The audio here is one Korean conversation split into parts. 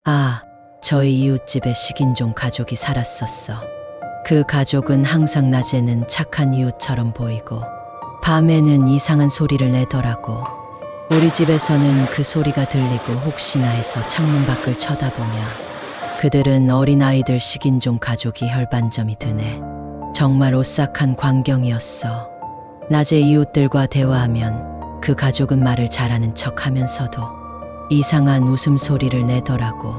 아, 저희 이웃집에 식인종 가족이 살았었어. 그 가족은 항상 낮에는 착한 이웃처럼 보이고 밤에는 이상한 소리를 내더라고. 우리 집에서는 그 소리가 들리고 혹시나 해서 창문 밖을 쳐다보며 그들은 어린아이들 식인종 가족이 혈반점이 드네. 정말 오싹한 광경이었어. 낮에 이웃들과 대화하면 그 가족은 말을 잘하는 척 하면서도 이상한 웃음소리를 내더라고.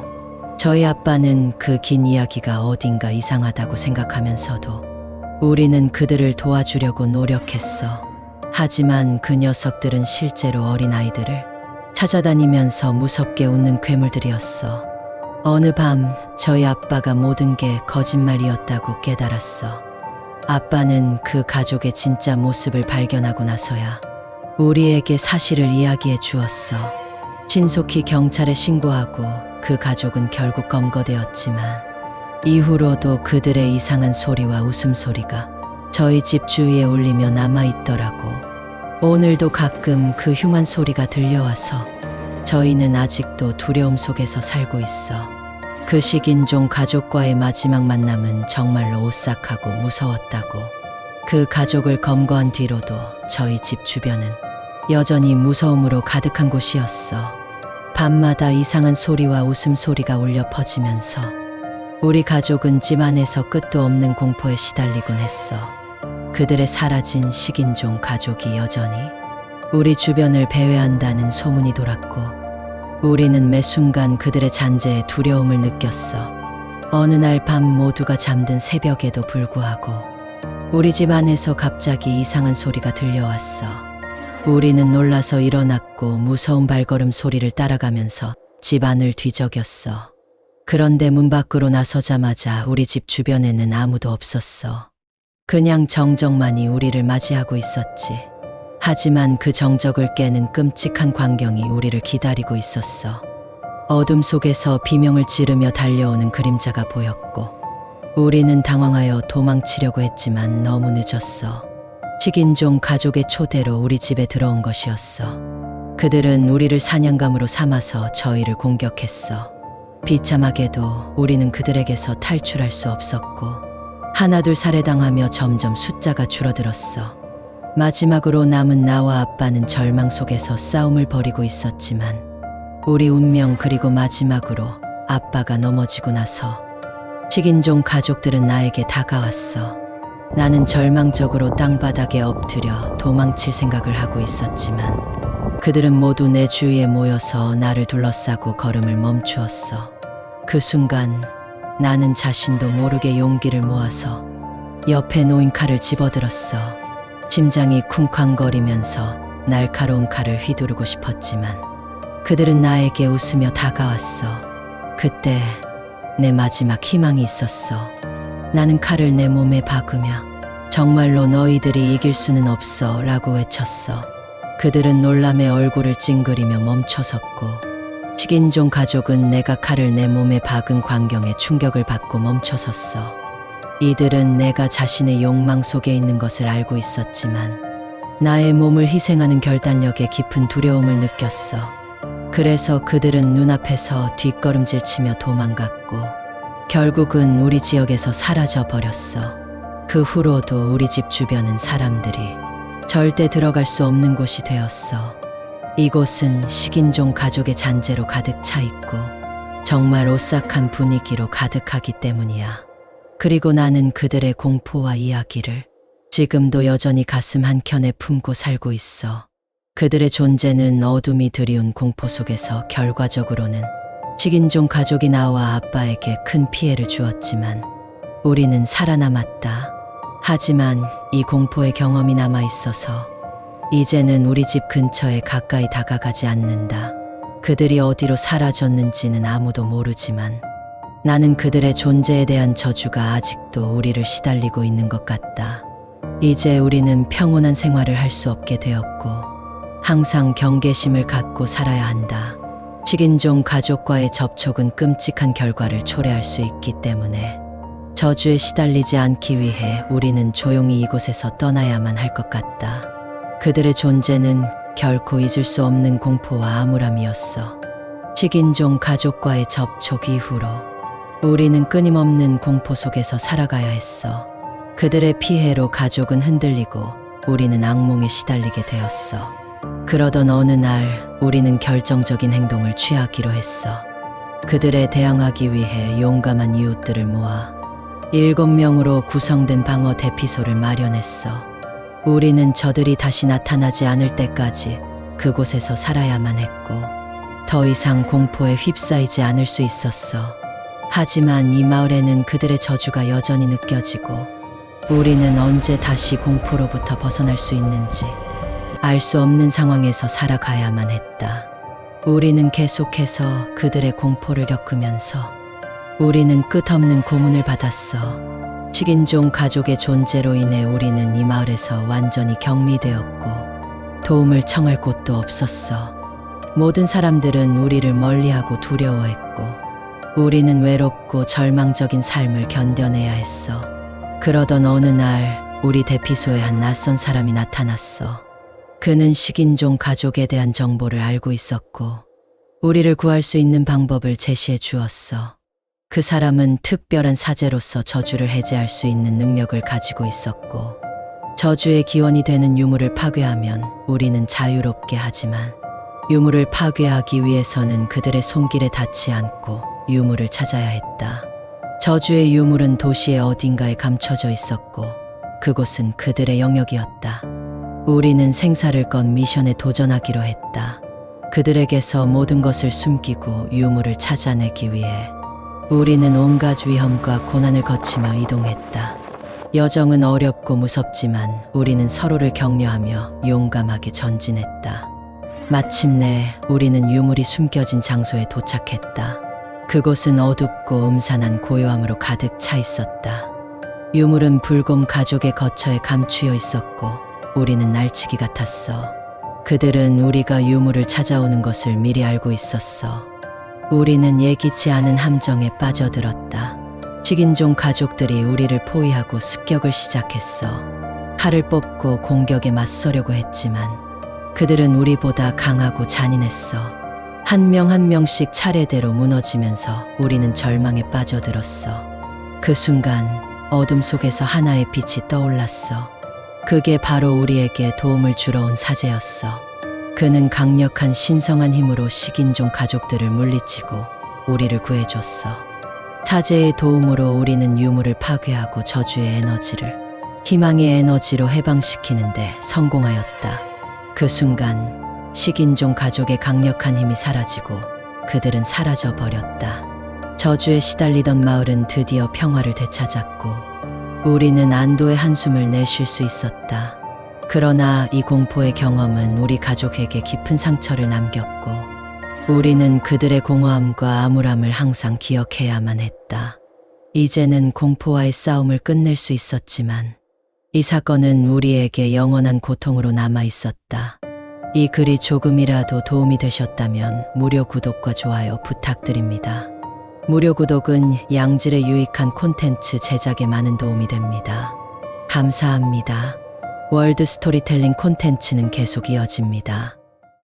저희 아빠는 그 긴 이야기가 어딘가 이상하다고 생각하면서도 우리는 그들을 도와주려고 노력했어. 하지만 그 녀석들은 실제로 어린아이들을 찾아다니면서 무섭게 웃는 괴물들이었어. 어느 밤 저희 아빠가 모든 게 거짓말이었다고 깨달았어. 아빠는 그 가족의 진짜 모습을 발견하고 나서야 우리에게 사실을 이야기해 주었어. 신속히 경찰에 신고하고 그 가족은 결국 검거되었지만 이후로도 그들의 이상한 소리와 웃음소리가 저희 집 주위에 울리며 남아있더라고. 오늘도 가끔 그 흉한 소리가 들려와서 저희는 아직도 두려움 속에서 살고 있어. 그 식인종 가족과의 마지막 만남은 정말로 오싹하고 무서웠다고. 그 가족을 검거한 뒤로도 저희 집 주변은 여전히 무서움으로 가득한 곳이었어. 밤마다 이상한 소리와 웃음소리가 울려 퍼지면서 우리 가족은 집 안에서 끝도 없는 공포에 시달리곤 했어. 그들의 사라진 식인종 가족이 여전히 우리 주변을 배회한다는 소문이 돌았고 우리는 매 순간 그들의 잔재에 두려움을 느꼈어. 어느 날 밤 모두가 잠든 새벽에도 불구하고 우리 집 안에서 갑자기 이상한 소리가 들려왔어. 우리는 놀라서 일어났고 무서운 발걸음 소리를 따라가면서 집 안을 뒤적였어. 그런데 문 밖으로 나서자마자 우리 집 주변에는 아무도 없었어. 그냥 정적만이 우리를 맞이하고 있었지. 하지만 그 정적을 깨는 끔찍한 광경이 우리를 기다리고 있었어. 어둠 속에서 비명을 지르며 달려오는 그림자가 보였고 우리는 당황하여 도망치려고 했지만 너무 늦었어. 식인종 가족의 초대로 우리 집에 들어온 것이었어. 그들은 우리를 사냥감으로 삼아서 저희를 공격했어. 비참하게도 우리는 그들에게서 탈출할 수 없었고 하나둘 살해당하며 점점 숫자가 줄어들었어. 마지막으로 남은 나와 아빠는 절망 속에서 싸움을 벌이고 있었지만 우리 운명 그리고 마지막으로 아빠가 넘어지고 나서 식인종 가족들은 나에게 다가왔어. 나는 절망적으로 땅바닥에 엎드려 도망칠 생각을 하고 있었지만 그들은 모두 내 주위에 모여서 나를 둘러싸고 걸음을 멈추었어. 그 순간 나는 자신도 모르게 용기를 모아서 옆에 놓인 칼을 집어들었어. 심장이 쿵쾅거리면서 날카로운 칼을 휘두르고 싶었지만 그들은 나에게 웃으며 다가왔어. 그때 내 마지막 희망이 있었어. 나는 칼을 내 몸에 박으며 정말로 너희들이 이길 수는 없어 라고 외쳤어. 그들은 놀람에 얼굴을 찡그리며 멈춰섰고 식인종 가족은 내가 칼을 내 몸에 박은 광경에 충격을 받고 멈춰섰어. 이들은 내가 자신의 욕망 속에 있는 것을 알고 있었지만 나의 몸을 희생하는 결단력에 깊은 두려움을 느꼈어. 그래서 그들은 눈앞에서 뒷걸음질 치며 도망갔고 결국은 우리 지역에서 사라져 버렸어. 그 후로도 우리 집 주변은 사람들이 절대 들어갈 수 없는 곳이 되었어. 이곳은 식인종 가족의 잔재로 가득 차 있고 정말 오싹한 분위기로 가득하기 때문이야. 그리고 나는 그들의 공포와 이야기를 지금도 여전히 가슴 한켠에 품고 살고 있어. 그들의 존재는 어둠이 드리운 공포 속에서 결과적으로는 식인종 가족이 나와 아빠에게 큰 피해를 주었지만 우리는 살아남았다. 하지만 이 공포의 경험이 남아 있어서 이제는 우리 집 근처에 가까이 다가가지 않는다. 그들이 어디로 사라졌는지는 아무도 모르지만 나는 그들의 존재에 대한 저주가 아직도 우리를 시달리고 있는 것 같다. 이제 우리는 평온한 생활을 할 수 없게 되었고 항상 경계심을 갖고 살아야 한다. 식인종 가족과의 접촉은 끔찍한 결과를 초래할 수 있기 때문에 저주에 시달리지 않기 위해 우리는 조용히 이곳에서 떠나야만 할 것 같다. 그들의 존재는 결코 잊을 수 없는 공포와 암울함이었어. 식인종 가족과의 접촉 이후로 우리는 끊임없는 공포 속에서 살아가야 했어. 그들의 피해로 가족은 흔들리고 우리는 악몽에 시달리게 되었어. 그러던 어느 날 우리는 결정적인 행동을 취하기로 했어. 그들에 대항하기 위해 용감한 이웃들을 모아 7명으로 구성된 방어 대피소를 마련했어. 우리는 저들이 다시 나타나지 않을 때까지 그곳에서 살아야만 했고 더 이상 공포에 휩싸이지 않을 수 있었어. 하지만 이 마을에는 그들의 저주가 여전히 느껴지고 우리는 언제 다시 공포로부터 벗어날 수 있는지 알 수 없는 상황에서 살아가야만 했다. 우리는 계속해서 그들의 공포를 겪으면서 우리는 끝없는 고문을 받았어. 식인종 가족의 존재로 인해 우리는 이 마을에서 완전히 격리되었고 도움을 청할 곳도 없었어. 모든 사람들은 우리를 멀리하고 두려워했고 우리는 외롭고 절망적인 삶을 견뎌내야 했어. 그러던 어느 날 우리 대피소에 한 낯선 사람이 나타났어. 그는 식인종 가족에 대한 정보를 알고 있었고 우리를 구할 수 있는 방법을 제시해 주었어. 그 사람은 특별한 사제로서 저주를 해제할 수 있는 능력을 가지고 있었고 저주의 기원이 되는 유물을 파괴하면 우리는 자유롭게 하지만 유물을 파괴하기 위해서는 그들의 손길에 닿지 않고 유물을 찾아야 했다. 저주의 유물은 도시의 어딘가에 감춰져 있었고 그곳은 그들의 영역이었다. 우리는 생사를 건 미션에 도전하기로 했다. 그들에게서 모든 것을 숨기고 유물을 찾아내기 위해 우리는 온갖 위험과 고난을 거치며 이동했다. 여정은 어렵고 무섭지만 우리는 서로를 격려하며 용감하게 전진했다. 마침내 우리는 유물이 숨겨진 장소에 도착했다. 그곳은 어둡고 음산한 고요함으로 가득 차 있었다. 유물은 불곰 가족의 거처에 감추어 있었고 우리는 날치기 같았어. 그들은 우리가 유물을 찾아오는 것을 미리 알고 있었어. 우리는 예기치 않은 함정에 빠져들었다. 식인종 가족들이 우리를 포위하고 습격을 시작했어. 칼을 뽑고 공격에 맞서려고 했지만 그들은 우리보다 강하고 잔인했어. 한 명 한 명씩 차례대로 무너지면서 우리는 절망에 빠져들었어. 그 순간 어둠 속에서 하나의 빛이 떠올랐어. 그게 바로 우리에게 도움을 주러 온 사제였어. 그는 강력한 신성한 힘으로 식인종 가족들을 물리치고 우리를 구해줬어. 사제의 도움으로 우리는 유물을 파괴하고 저주의 에너지를 희망의 에너지로 해방시키는데 성공하였다. 그 순간 식인종 가족의 강력한 힘이 사라지고 그들은 사라져 버렸다. 저주에 시달리던 마을은 드디어 평화를 되찾았고 우리는 안도의 한숨을 내쉴 수 있었다. 그러나 이 공포의 경험은 우리 가족에게 깊은 상처를 남겼고 우리는 그들의 공허함과 암울함을 항상 기억해야만 했다. 이제는 공포와의 싸움을 끝낼 수 있었지만 이 사건은 우리에게 영원한 고통으로 남아 있었다. 이 글이 조금이라도 도움이 되셨다면 무료 구독과 좋아요 부탁드립니다. 무료 구독은 양질의 유익한 콘텐츠 제작에 많은 도움이 됩니다. 감사합니다. 월드 스토리텔링 콘텐츠는 계속 이어집니다.